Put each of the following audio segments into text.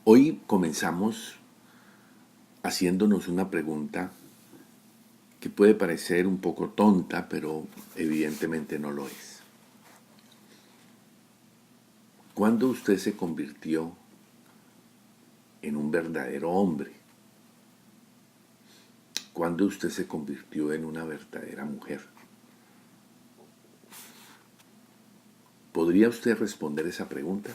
Hoy comenzamos haciéndonos una pregunta que puede parecer un poco tonta, pero evidentemente no lo es. ¿Cuándo usted se convirtió en un verdadero hombre? ¿Cuándo usted se convirtió en una verdadera mujer? ¿Podría usted responder esa pregunta?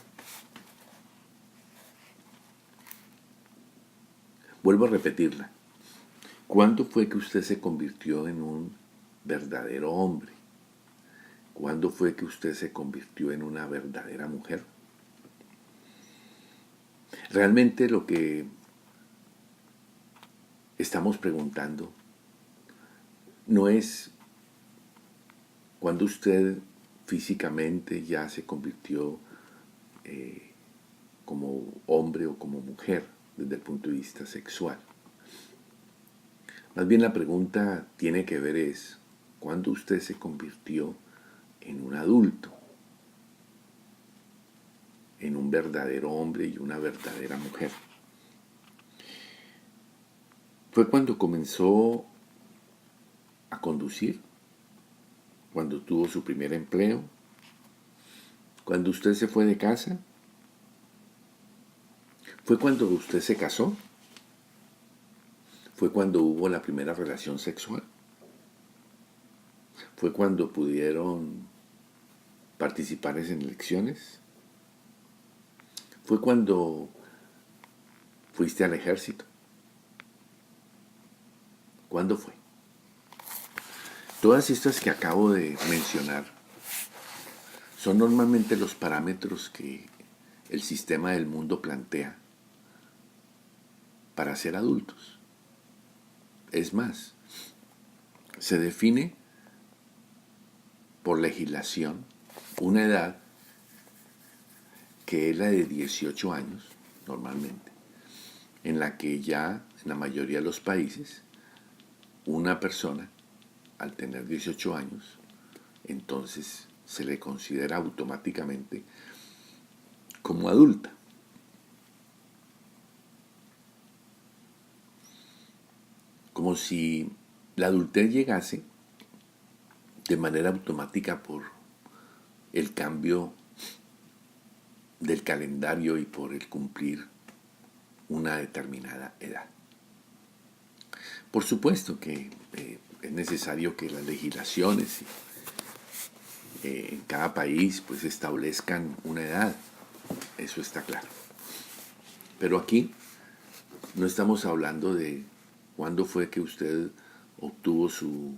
Vuelvo a repetirla. ¿Cuándo fue que usted se convirtió en un verdadero hombre? ¿Cuándo fue que usted se convirtió en una verdadera mujer? Realmente lo que estamos preguntando no es cuando usted físicamente ya se convirtió como hombre o como mujer desde el punto de vista sexual. Más bien la pregunta tiene que ver es cuando usted se convirtió en un adulto, en un verdadero hombre y una verdadera mujer. ¿Fue cuando comenzó a conducir? ¿Cuando tuvo su primer empleo? ¿Cuando usted se fue de casa? ¿Fue cuando usted se casó? ¿Fue cuando hubo la primera relación sexual? ¿Fue cuando pudieron participar en elecciones? ¿Fue cuando fuiste al ejército? ¿Cuándo fue? Todas estas que acabo de mencionar son normalmente los parámetros que el sistema del mundo plantea para ser adultos. Es más, se define por legislación una edad que es la de 18 años, normalmente, en la que ya en la mayoría de los países una persona al tener 18 años, entonces se le considera automáticamente como adulta. Como si la adultez llegase de manera automática por el cambio del calendario y por el cumplir una determinada edad. Por supuesto que es necesario que las legislaciones en cada país pues establezcan una edad, eso está claro. Pero aquí no estamos hablando de cuándo fue que usted obtuvo su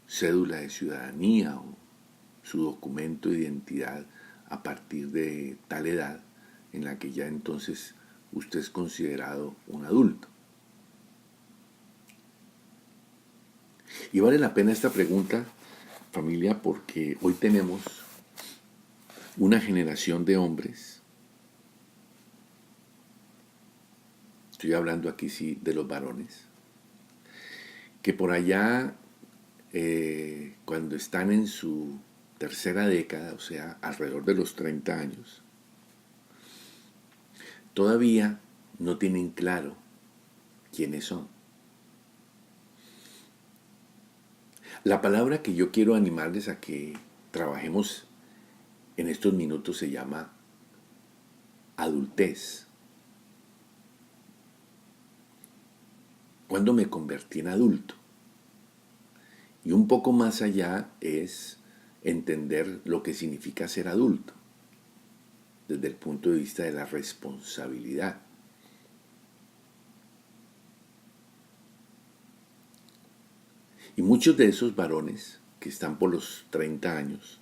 cédula de ciudadanía o su documento de identidad a partir de tal edad en la que ya entonces usted es considerado un adulto. Y vale la pena esta pregunta, familia, porque hoy tenemos una generación de hombres, estoy hablando aquí sí de los varones, que por allá cuando están en su tercera década, o sea, alrededor de los 30 años, todavía no tienen claro quiénes son. La palabra que yo quiero animarles a que trabajemos en estos minutos se llama adultez. ¿Cuándo me convertí en adulto? Y un poco más allá es entender lo que significa ser adulto desde el punto de vista de la responsabilidad. Y muchos de esos varones que están por los 30 años,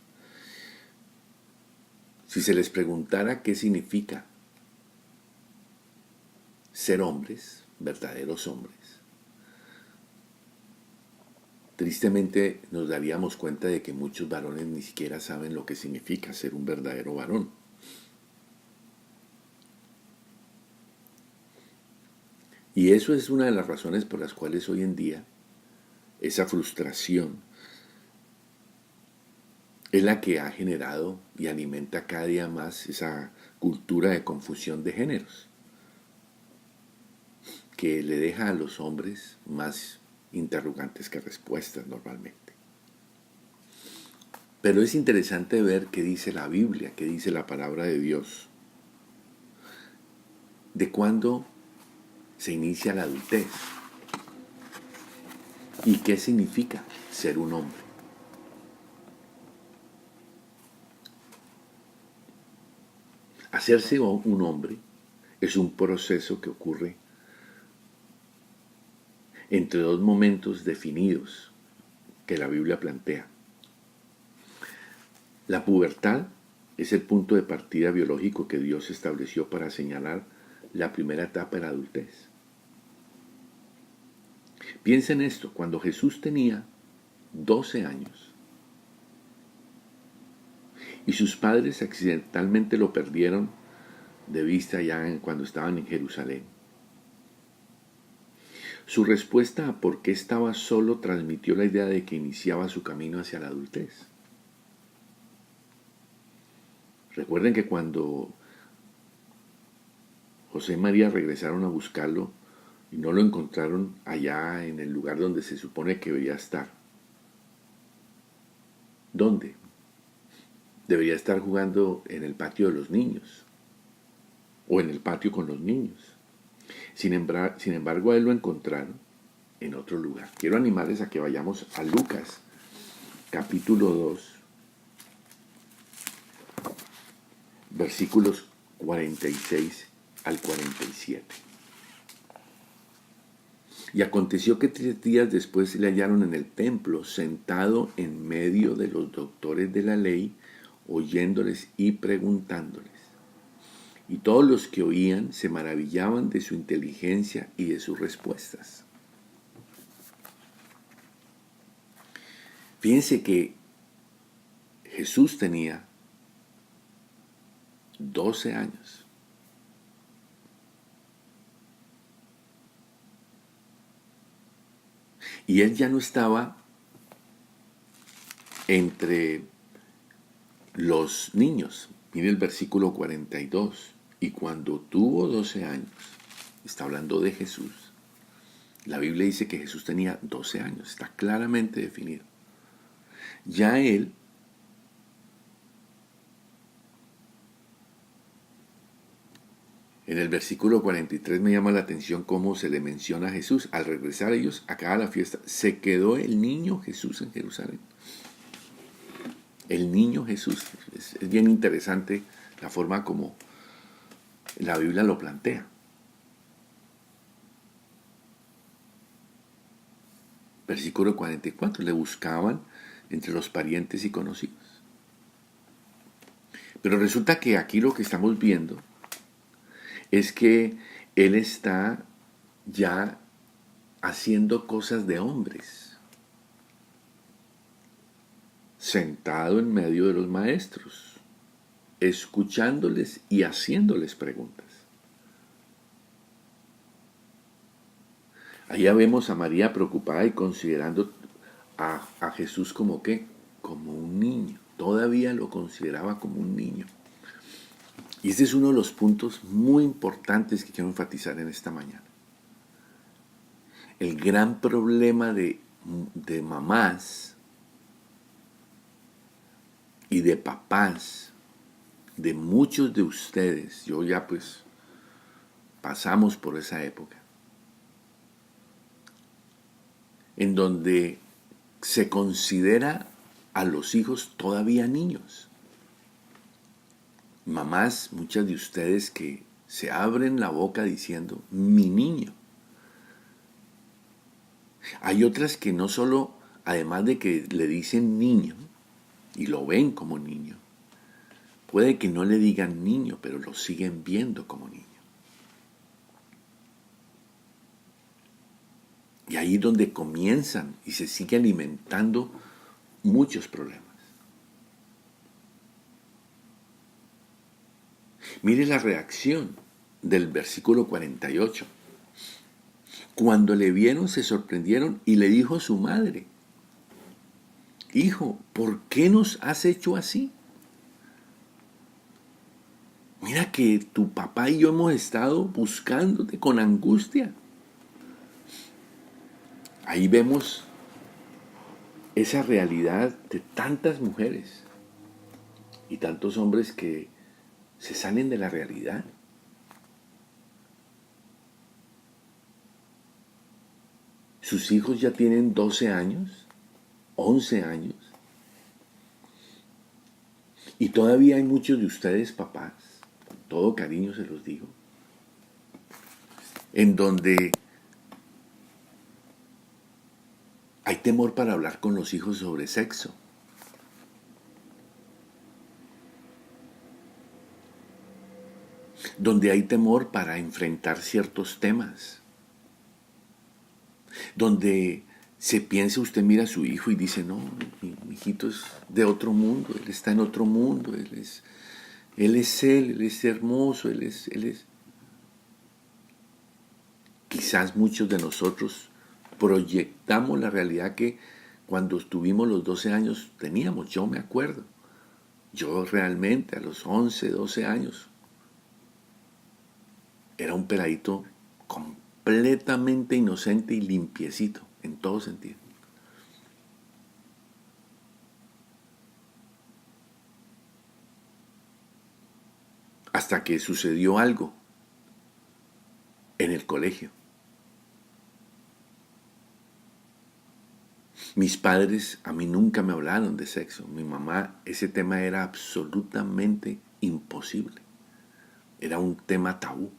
si se les preguntara qué significa ser hombres, verdaderos hombres, tristemente nos daríamos cuenta de que muchos varones ni siquiera saben lo que significa ser un verdadero varón. Y eso es una de las razones por las cuales hoy en día esa frustración es la que ha generado y alimenta cada día más esa cultura de confusión de géneros. que le deja a los hombres más interrogantes que respuestas normalmente. Pero es interesante ver qué dice la Biblia, qué dice la palabra de Dios, de cuándo se inicia la adultez y qué significa ser un hombre. Hacerse un hombre es un proceso que ocurre entre dos momentos definidos que la Biblia plantea. La pubertad es el punto de partida biológico que Dios estableció para señalar la primera etapa de la adultez. Piensa en esto, cuando Jesús tenía 12 años y sus padres accidentalmente lo perdieron de vista ya cuando estaban en Jerusalén. Su respuesta a por qué estaba solo transmitió la idea de que iniciaba su camino hacia la adultez. Recuerden que cuando José y María regresaron a buscarlo y no lo encontraron allá en el lugar donde se supone que debería estar. ¿Dónde? Debería estar jugando en el patio de los niños o en el patio con los niños. Sin embargo, a él lo encontraron en otro lugar. Quiero animarles a que vayamos a Lucas, capítulo 2, versículos 46 al 47. Y aconteció que 3 días después le hallaron en el templo, sentado en medio de los doctores de la ley, oyéndoles y preguntándoles. Y todos los que oían se maravillaban de su inteligencia y de sus respuestas. Fíjense que Jesús tenía 12 años. Y él ya no estaba entre los niños. Mire el versículo 42. Y cuando tuvo 12 años, está hablando de Jesús. La Biblia dice que Jesús tenía 12 años, está claramente definido. Ya él en el versículo 43 me llama la atención cómo se le menciona a Jesús. Al regresar ellos acá a la fiesta, se quedó el niño Jesús en Jerusalén. El niño Jesús. Es bien interesante la forma como la Biblia lo plantea. Versículo 44. Le buscaban entre los parientes y conocidos. Pero resulta que aquí lo que estamos viendo es que él está ya haciendo cosas de hombres, sentado en medio de los maestros, escuchándoles y haciéndoles preguntas. Allá vemos a María preocupada y considerando a Jesús como ¿qué? Como un niño. Todavía lo consideraba como un niño. Y este es uno de los puntos muy importantes que quiero enfatizar en esta mañana. El gran problema de mamás y de papás, de muchos de ustedes, yo ya pues pasamos por esa época, en donde se considera a los hijos todavía niños. Mamás, muchas de ustedes que se abren la boca diciendo, mi niño. Hay otras que no solo, además de que le dicen niño, y lo ven como niño, puede que no le digan niño, pero lo siguen viendo como niño. Y ahí es donde comienzan y se sigue alimentando muchos problemas. Mire la reacción del versículo 48. Cuando le vieron se sorprendieron y le dijo a su madre, hijo, ¿por qué nos has hecho así? Mira que tu papá y yo hemos estado buscándote con angustia. Ahí vemos esa realidad de tantas mujeres y tantos hombres que se salen de la realidad. Sus hijos ya tienen 12 años, 11 años, y todavía hay muchos de ustedes, papás, con todo cariño se los digo, en donde hay temor para hablar con los hijos sobre sexo. Donde hay temor para enfrentar ciertos temas. Donde se piensa, usted mira a su hijo y dice, no, mi hijito es de otro mundo, él está en otro mundo, él es él es hermoso, él es. Quizás muchos de nosotros proyectamos la realidad que cuando tuvimos los 12 años teníamos. Yo me acuerdo, yo realmente a los 11, 12 años era un peladito completamente inocente y limpiecito en todo sentido. Hasta que sucedió algo en el colegio. Mis padres a mí nunca me hablaron de sexo. Mi mamá, ese tema era absolutamente imposible. Era un tema tabú.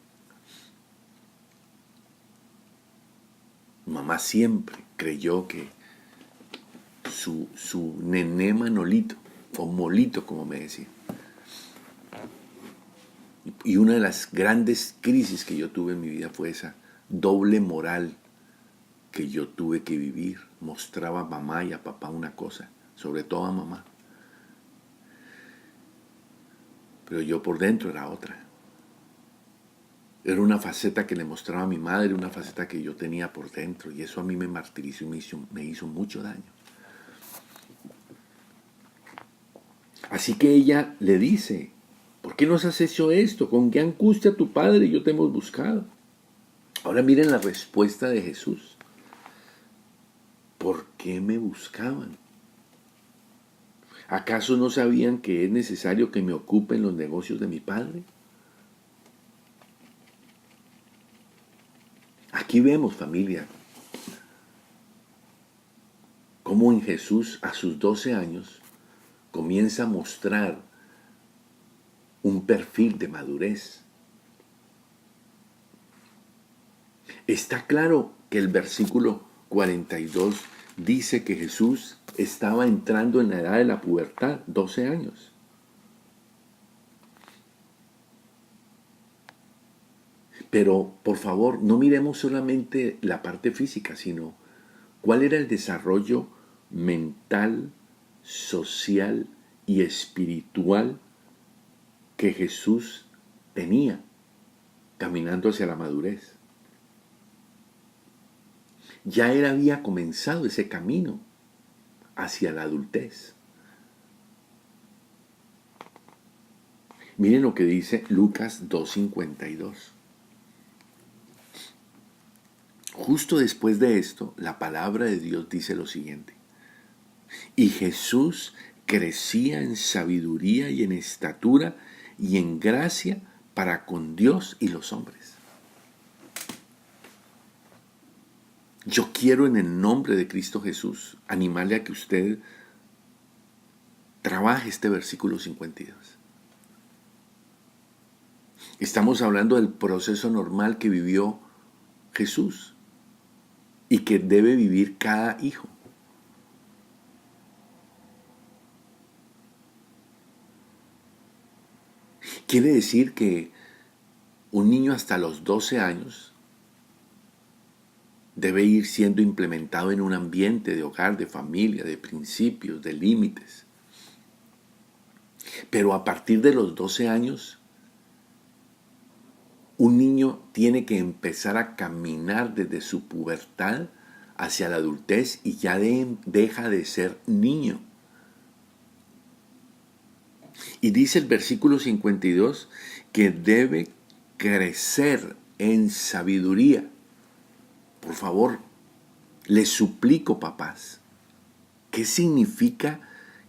Mi mamá siempre creyó que su nené Manolito, o Molito como me decía. Y una de las grandes crisis que yo tuve en mi vida fue esa doble moral que yo tuve que vivir. Mostraba a mamá y a papá una cosa, sobre todo a mamá. Pero yo por dentro era otra. Era una faceta que le mostraba a mi madre, una faceta que yo tenía por dentro. Y eso a mí me martirizó y me hizo mucho daño. Así que ella le dice, ¿por qué nos has hecho esto? ¿Con qué angustia tu padre y yo te hemos buscado? Ahora miren la respuesta de Jesús. ¿Por qué me buscaban? ¿Acaso no sabían que es necesario que me ocupe en los negocios de mi padre? Aquí vemos, familia, cómo en Jesús a sus 12 años comienza a mostrar un perfil de madurez. Está claro que el versículo 42 dice que Jesús estaba entrando en la edad de la pubertad, 12 años. Pero, por favor, no miremos solamente la parte física, sino cuál era el desarrollo mental, social y espiritual que Jesús tenía caminando hacia la madurez. Ya él había comenzado ese camino hacia la adultez. Miren lo que dice Lucas 2:52. Justo después de esto, la palabra de Dios dice lo siguiente. Y Jesús crecía en sabiduría y en estatura y en gracia para con Dios y los hombres. Yo quiero en el nombre de Cristo Jesús animarle a que usted trabaje este versículo 52. Estamos hablando del proceso normal que vivió Jesús y que debe vivir cada hijo. Quiere decir que un niño hasta los 12 años debe ir siendo implementado en un ambiente de hogar, de familia, de principios, de límites. Pero a partir de los 12 años, un niño tiene que empezar a caminar desde su pubertad hacia la adultez y ya deja de ser niño. Y dice el versículo 52 que debe crecer en sabiduría. Por favor, Les suplico, papás, ¿qué significa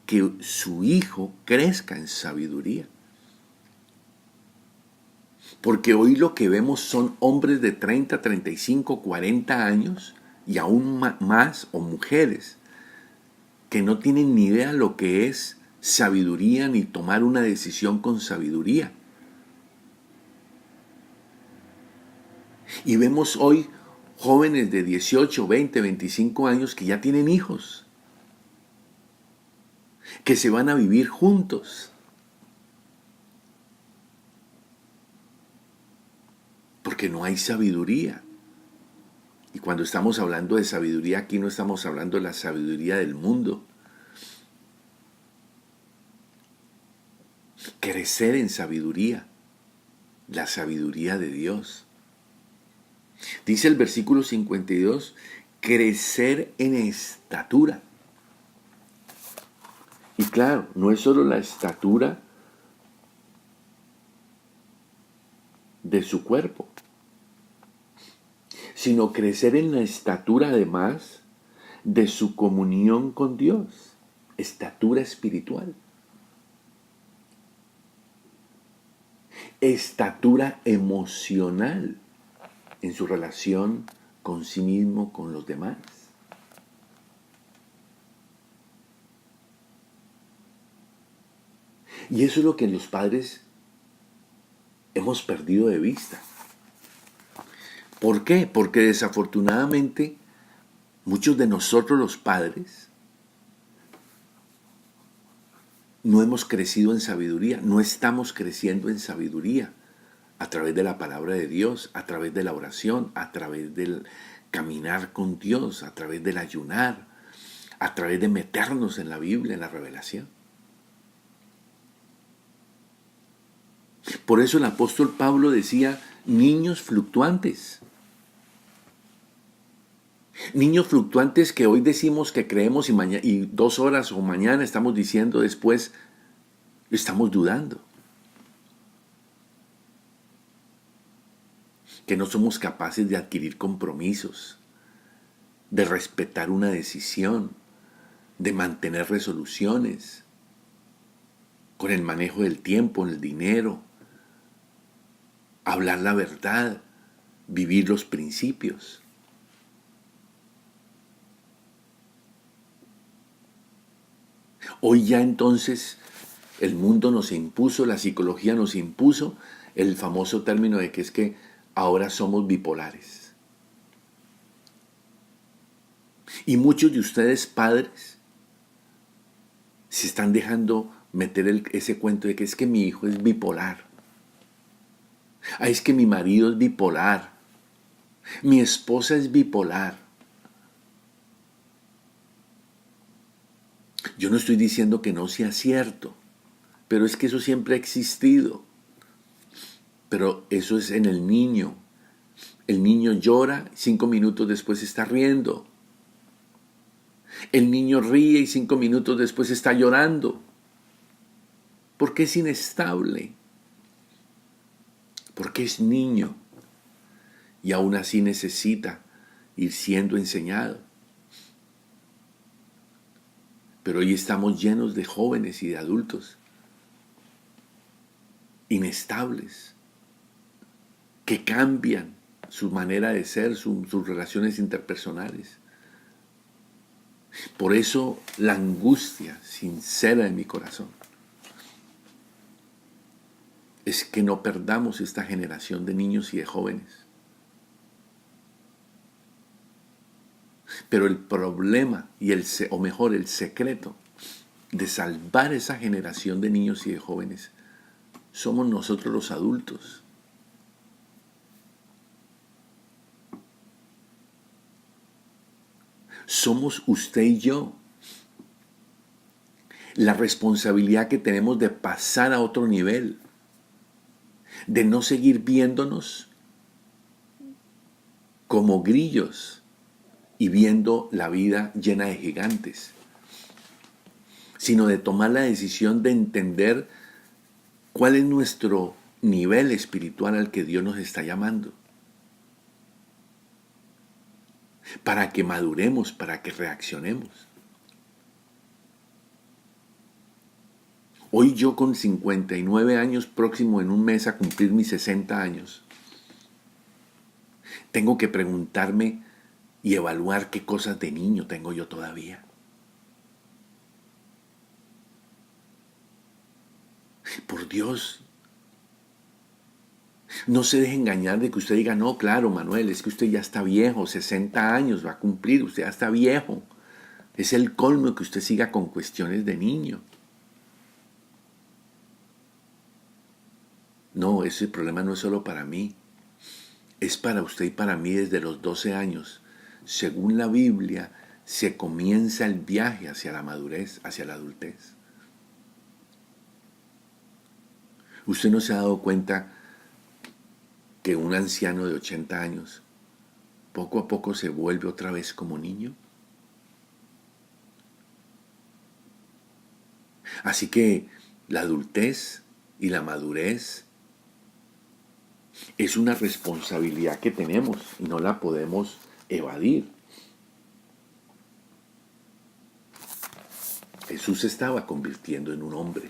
que su hijo crezca en sabiduría? Porque hoy lo que vemos son hombres de 30, 35, 40 años y aún más, o mujeres, que no tienen ni idea lo que es sabiduría ni tomar una decisión con sabiduría. Y vemos hoy jóvenes de 18, 20, 25 años que ya tienen hijos, que se van a vivir juntos. Porque no hay sabiduría. Y cuando estamos hablando de sabiduría, aquí no estamos hablando de la sabiduría del mundo. Crecer en sabiduría, la sabiduría de Dios. Dice el versículo 52, crecer en estatura. Y claro, no es solo la estatura de su cuerpo, sino crecer en la estatura además de su comunión con Dios, estatura espiritual, estatura emocional en su relación con sí mismo, con los demás. Y eso es lo que los padres hemos perdido de vista. ¿Por qué? Porque desafortunadamente muchos de nosotros los padres no hemos crecido en sabiduría, no estamos creciendo en sabiduría a través de la palabra de Dios, a través de la oración, a través del caminar con Dios, a través del ayunar, a través de meternos en la Biblia, en la revelación. Por eso el apóstol Pablo decía, niños fluctuantes. Niños fluctuantes que hoy decimos que creemos y 2 horas o mañana estamos diciendo después, estamos dudando. Que no somos capaces de adquirir compromisos, de respetar una decisión, de mantener resoluciones, con el manejo del tiempo, el dinero, hablar la verdad, vivir los principios. Hoy ya entonces el mundo nos impuso, la psicología nos impuso el famoso término de que es que ahora somos bipolares. Y muchos de ustedes padres se están dejando meter ese cuento de que es que mi hijo es bipolar. Ay, es que mi marido es bipolar. Mi esposa es bipolar. Yo no estoy diciendo que no sea cierto, pero es que eso siempre ha existido. Pero eso es en el niño. El niño llora, 5 minutos después está riendo. El niño ríe y 5 minutos después está llorando. Porque es inestable. Porque es niño. Y aún así necesita ir siendo enseñado. Pero hoy estamos llenos de jóvenes y de adultos inestables, que cambian su manera de ser, sus relaciones interpersonales. Por eso la angustia sincera de mi corazón es que no perdamos esta generación de niños y de jóvenes. Pero el problema, el secreto de salvar esa generación de niños y de jóvenes, somos nosotros los adultos. Somos usted y yo. La responsabilidad que tenemos de pasar a otro nivel, de no seguir viéndonos como grillos y viendo la vida llena de gigantes, sino de tomar la decisión de entender cuál es nuestro nivel espiritual al que Dios nos está llamando. para que maduremos, para que reaccionemos. Hoy yo con 59 años, próximo en un mes a cumplir mis 60 años, tengo que preguntarme y evaluar qué cosas de niño tengo yo todavía. Por Dios, no se deje engañar de que usted diga, no, claro, Manuel, es que usted ya está viejo, 60 años va a cumplir, usted ya está viejo. Es el colmo que usted siga con cuestiones de niño. No, ese problema no es solo para mí, es para usted y para mí desde los 12 años. Según la Biblia, se comienza el viaje hacia la madurez, hacia la adultez. ¿Usted no se ha dado cuenta que un anciano de 80 años poco a poco se vuelve otra vez como niño? Así que la adultez y la madurez es una responsabilidad que tenemos y no la podemos evadir. Jesús se estaba convirtiendo en un hombre.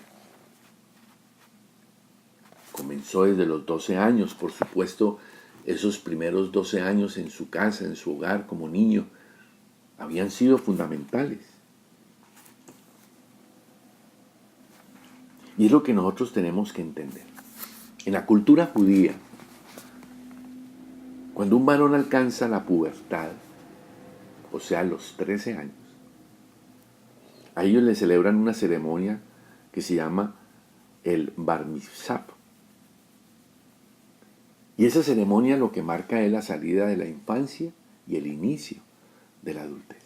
Comenzó desde los 12 años, por supuesto, esos primeros 12 años en su casa, en su hogar, como niño, habían sido fundamentales. Y es lo que nosotros tenemos que entender. En la cultura judía, cuando un varón alcanza la pubertad, o sea, los 13 años, a ellos le celebran una ceremonia que se llama el Bar Mitzvah. Y esa ceremonia lo que marca es la salida de la infancia y el inicio de la adultez.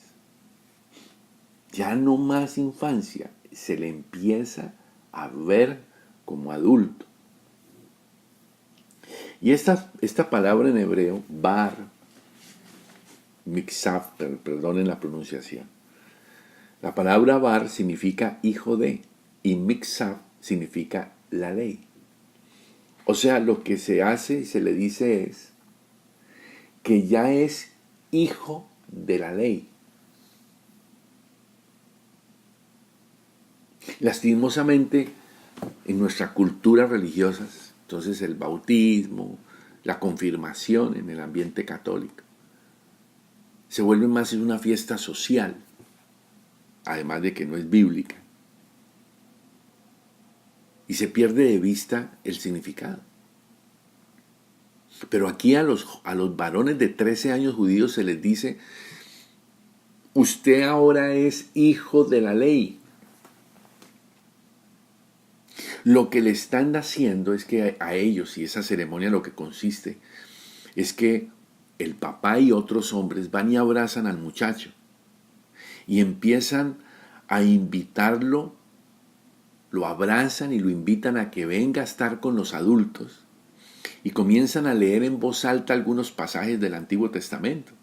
Ya no más infancia, se le empieza a ver como adulto. Y esta palabra en hebreo, bar, mitzvah, perdonen la pronunciación. La palabra bar significa hijo de y mitzvah significa la ley. O sea, lo que se hace y se le dice es que ya es hijo de la ley. Lastimosamente, en nuestra cultura religiosa, entonces el bautismo, la confirmación en el ambiente católico, se vuelve más en una fiesta social, además de que no es bíblica. Y se pierde de vista el significado. Pero aquí a los varones de 13 años judíos se les dice, usted ahora es hijo de la ley. Lo que le están haciendo es que a ellos, y esa ceremonia lo que consiste, es que el papá y otros hombres van y abrazan al muchacho y empiezan a invitarlo, lo abrazan y lo invitan a que venga a estar con los adultos y comienzan a leer en voz alta algunos pasajes del Antiguo Testamento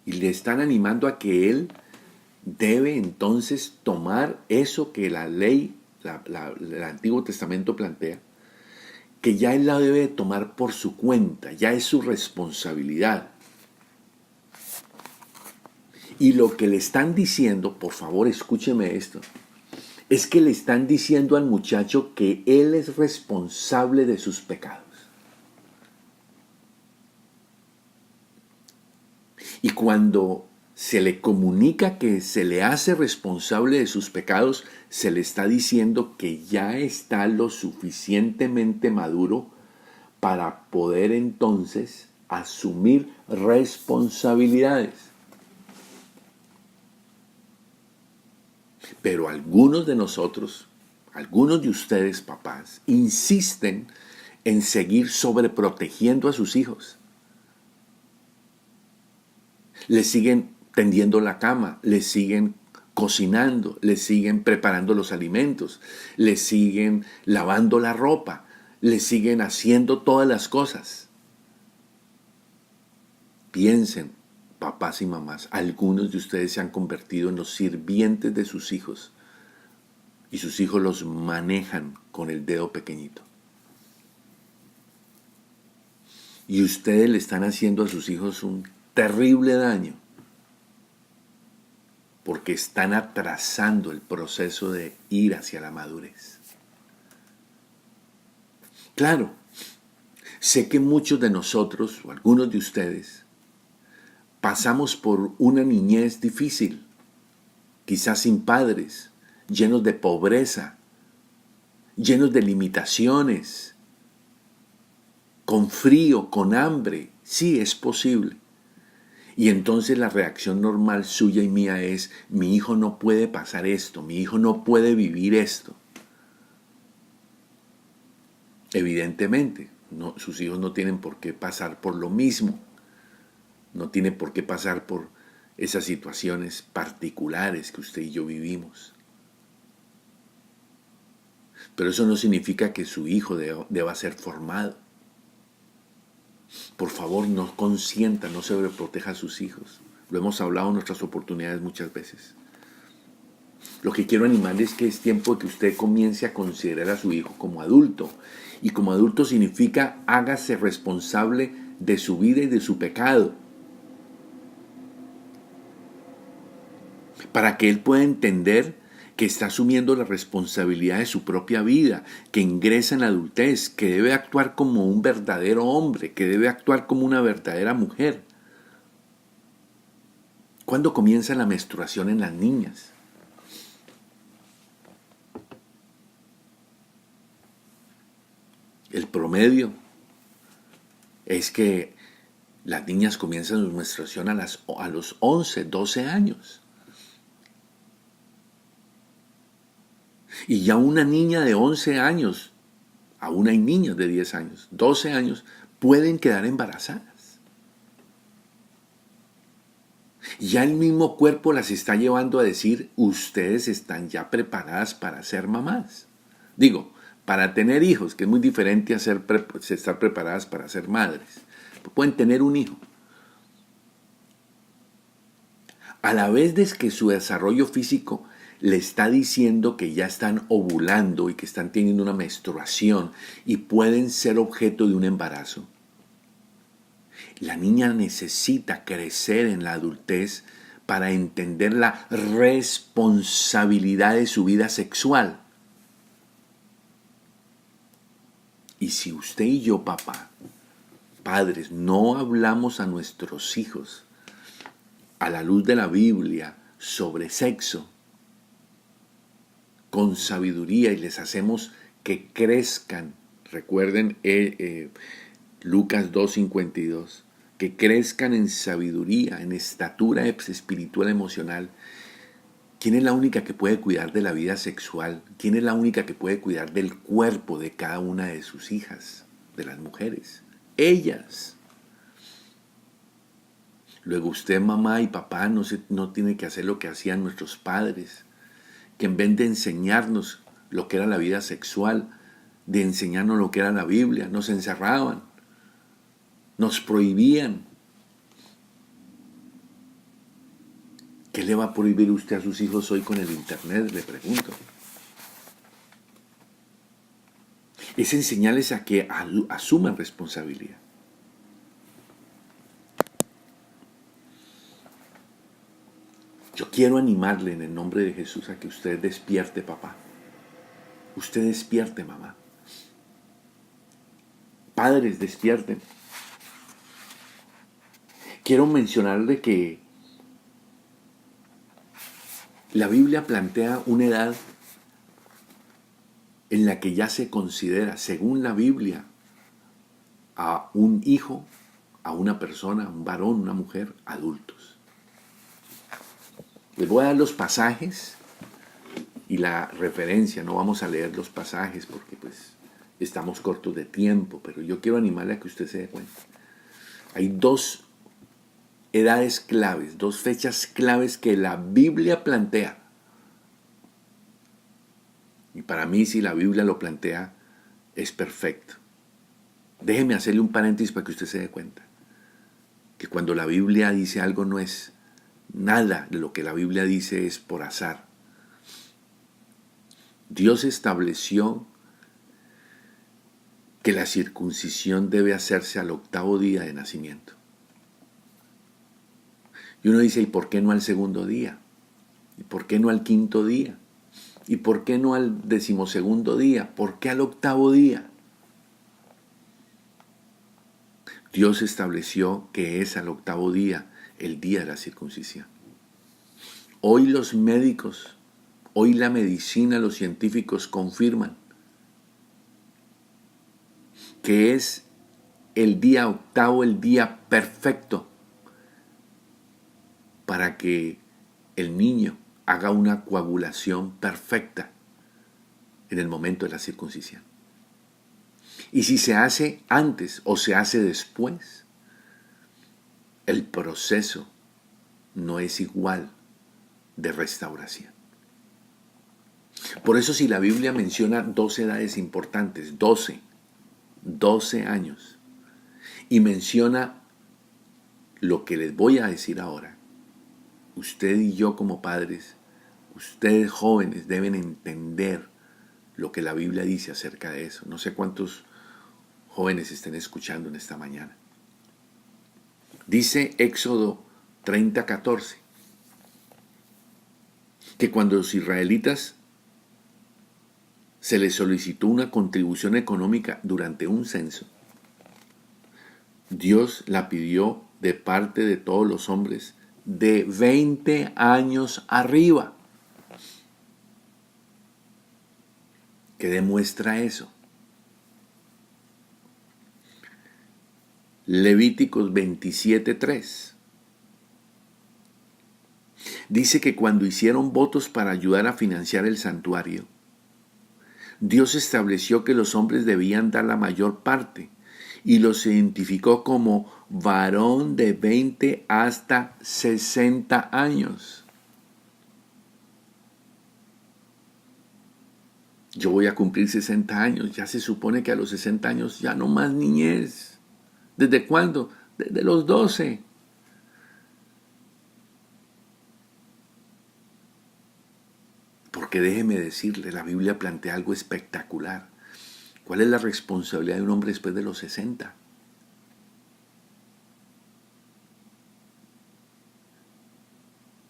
y le están animando a que él debe entonces tomar eso que la ley, el Antiguo Testamento plantea, que ya él la debe tomar por su cuenta, ya es su responsabilidad. Y lo que le están diciendo, por favor escúcheme esto, es que le están diciendo al muchacho que él es responsable de sus pecados. Y cuando se le comunica que se le hace responsable de sus pecados, se le está diciendo que ya está lo suficientemente maduro para poder entonces asumir responsabilidades. Pero algunos de nosotros, algunos de ustedes papás, insisten en seguir sobreprotegiendo a sus hijos. Les siguen tendiendo la cama, les siguen cocinando, les siguen preparando los alimentos, les siguen lavando la ropa, les siguen haciendo todas las cosas. Piensen, papás y mamás, algunos de ustedes se han convertido en los sirvientes de sus hijos y sus hijos los manejan con el dedo pequeñito. Y ustedes le están haciendo a sus hijos un terrible daño, porque están atrasando el proceso de ir hacia la madurez. Claro, sé que muchos de nosotros, o algunos de ustedes, pasamos por una niñez difícil, quizás sin padres, llenos de pobreza, llenos de limitaciones, con frío, con hambre. Sí, es posible. Y entonces la reacción normal suya y mía es: mi hijo no puede pasar esto, mi hijo no puede vivir esto. Evidentemente, no, sus hijos no tienen por qué pasar por lo mismo, no tienen por qué pasar por esas situaciones particulares que usted y yo vivimos. Pero eso no significa que su hijo deba ser formado. Por favor, no consienta, no sobreproteja a sus hijos. Lo hemos hablado en nuestras oportunidades muchas veces. Lo que quiero animarle es que es tiempo de que usted comience a considerar a su hijo como adulto. Y como adulto significa: hágase responsable de su vida y de su pecado, para que él pueda entender que está asumiendo la responsabilidad de su propia vida, que ingresa en la adultez, que debe actuar como un verdadero hombre, que debe actuar como una verdadera mujer. ¿Cuándo comienza la menstruación en las niñas? El promedio es que las niñas comienzan su menstruación a los 11, 12 años. Y ya una niña de 11 años, aún hay niñas de 10 años, 12 años, pueden quedar embarazadas. Ya el mismo cuerpo las está llevando a decir: ustedes están ya preparadas para ser mamás. Digo, para tener hijos, que es muy diferente a estar preparadas para ser madres. Pueden tener un hijo. A la vez de que su desarrollo físico le está diciendo que ya están ovulando y que están teniendo una menstruación y pueden ser objeto de un embarazo, la niña necesita crecer en la adultez para entender la responsabilidad de su vida sexual. Y si usted y yo, padres, no hablamos a nuestros hijos a la luz de la Biblia sobre sexo, con sabiduría, y les hacemos que crezcan, recuerden Lucas 2:52, que crezcan en sabiduría, en estatura espiritual, emocional. ¿Quién es la única que puede cuidar de la vida sexual? ¿Quién es la única que puede cuidar del cuerpo de cada una de sus hijas, de las mujeres? Ellas. Luego usted, mamá y papá, no tiene que hacer lo que hacían nuestros padres, que en vez de enseñarnos lo que era la vida sexual, de enseñarnos lo que era la Biblia, nos encerraban, nos prohibían. ¿Qué le va a prohibir usted a sus hijos hoy con el internet? Le pregunto. Es enseñarles a que asuman responsabilidad. Yo quiero animarle en el nombre de Jesús a que usted despierte, papá. Usted despierte, mamá. Padres, despierten. Quiero mencionarle que la Biblia plantea una edad en la que ya se considera, según la Biblia, a un hijo, a una persona, a un varón, una mujer, adultos. Les voy a dar los pasajes y la referencia. No vamos a leer los pasajes porque pues estamos cortos de tiempo, pero yo quiero animarle a que usted se dé cuenta. Hay dos edades claves, dos fechas claves que la Biblia plantea. Y para mí, si la Biblia lo plantea, es perfecto. Déjeme hacerle un paréntesis para que usted se dé cuenta. Que cuando la Biblia dice algo, no es nada de lo que la Biblia dice es por azar. Dios estableció que la circuncisión debe hacerse al 8º día de nacimiento. Y uno dice, ¿y por qué no al segundo día? ¿Y por qué no al quinto día? ¿Y por qué no al 12º día? ¿Por qué al 8º día? Dios estableció que es al 8º día el día de la circuncisión. Hoy los médicos, hoy la medicina, los científicos confirman que es el día 8º, el día perfecto para que el niño haga una coagulación perfecta en el momento de la circuncisión. Y si se hace antes o se hace después, el proceso no es igual de restauración. Por eso si la Biblia menciona 12 edades importantes, 12 años, y menciona lo que les voy a decir ahora, usted y yo como padres, ustedes jóvenes deben entender lo que la Biblia dice acerca de eso. No sé cuántos jóvenes estén escuchando en esta mañana. Dice Éxodo 30:14 que cuando los israelitas se les solicitó una contribución económica durante un censo, Dios la pidió de parte de todos los hombres de 20 años arriba. ¿Qué demuestra eso? Levíticos 27:3 dice que cuando hicieron votos para ayudar a financiar el santuario, Dios estableció que los hombres debían dar la mayor parte y los identificó como varón de 20 hasta 60 años. Yo voy a cumplir 60 años, ya se supone que a los 60 años ya no más niñez. ¿Desde cuándo? Desde los 12. Porque déjeme decirle, la Biblia plantea algo espectacular. ¿Cuál es la responsabilidad de un hombre después de los 60?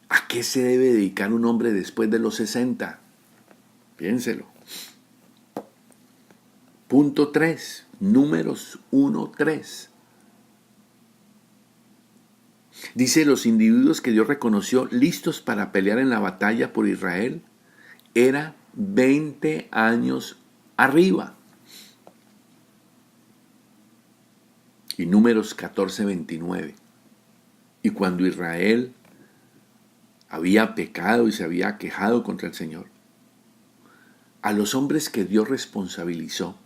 ¿A qué se debe dedicar un hombre después de los 60? Piénselo. Punto 3, Números 1:3. Dice, los individuos que Dios reconoció listos para pelear en la batalla por Israel, era 20 años arriba. Y Números 14:29. Y cuando Israel había pecado y se había quejado contra el Señor, a los hombres que Dios responsabilizó,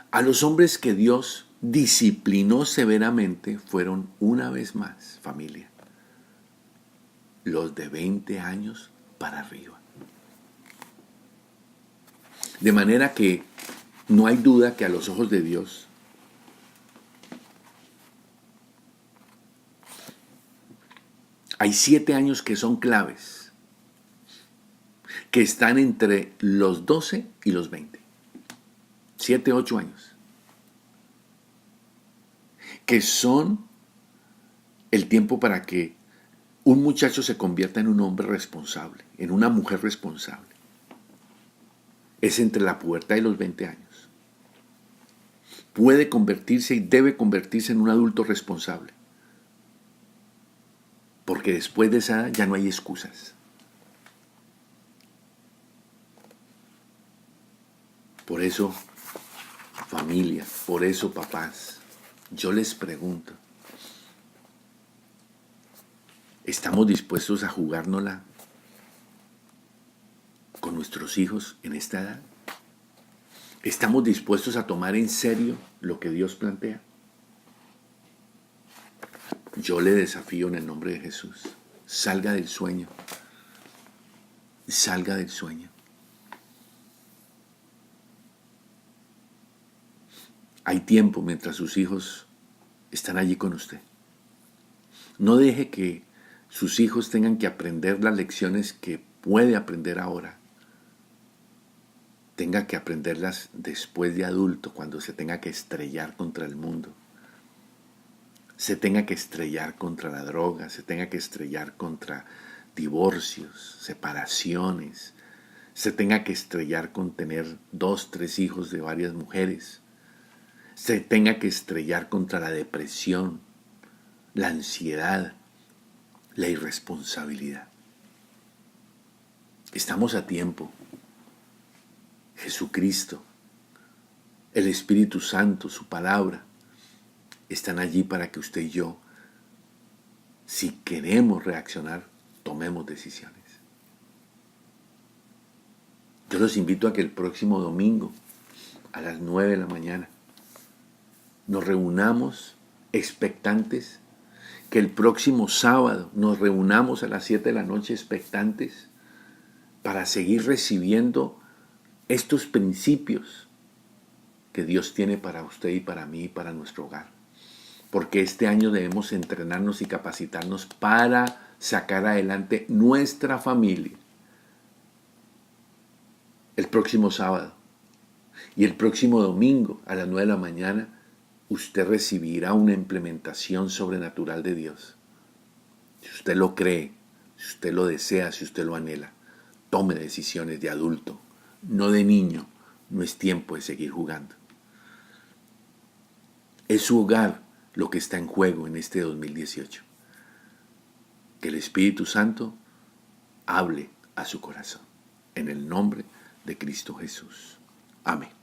a los hombres que Dios disciplinó severamente, fueron una vez más, familia, los de 20 años para arriba. De manera que no hay duda que a los ojos de Dios hay 7 años que son claves, que están entre los 12 y los 20. 7, 8 años. Que son el tiempo para que un muchacho se convierta en un hombre responsable, en una mujer responsable. Es entre la pubertad y los 20 años. Puede convertirse y debe convertirse en un adulto responsable. Porque después de esa edad ya no hay excusas. Por eso, familia, por eso, papás, yo les pregunto, ¿estamos dispuestos a jugárnosla con nuestros hijos en esta edad? ¿Estamos dispuestos a tomar en serio lo que Dios plantea? Yo le desafío en el nombre de Jesús. Salga del sueño. Salga del sueño. Hay tiempo mientras sus hijos están allí con usted. No deje que sus hijos tengan que aprender las lecciones que puede aprender ahora. Tenga que aprenderlas después de adulto, cuando se tenga que estrellar contra el mundo. se tenga que estrellar contra la droga, se tenga que estrellar contra divorcios, separaciones, se tenga que estrellar con tener 2, 3 hijos de varias mujeres, se tenga que estrellar contra la depresión, la ansiedad, la irresponsabilidad. Estamos a tiempo. Jesucristo, el Espíritu Santo, su palabra, están allí para que usted y yo, si queremos reaccionar, tomemos decisiones. Yo los invito a que el próximo domingo, a las 9 de la mañana, nos reunamos expectantes, que el próximo sábado nos reunamos a las 7 de la noche expectantes para seguir recibiendo estos principios que Dios tiene para usted y para mí y para nuestro hogar. Porque este año debemos entrenarnos y capacitarnos para sacar adelante nuestra familia. El próximo sábado y el próximo domingo a las 9 de la mañana, usted recibirá una implementación sobrenatural de Dios. Si usted lo cree, si usted lo desea, si usted lo anhela, tome decisiones de adulto, no de niño. No es tiempo de seguir jugando. Es su hogar lo que está en juego en este 2018. Que el Espíritu Santo hable a su corazón. En el nombre de Cristo Jesús. Amén.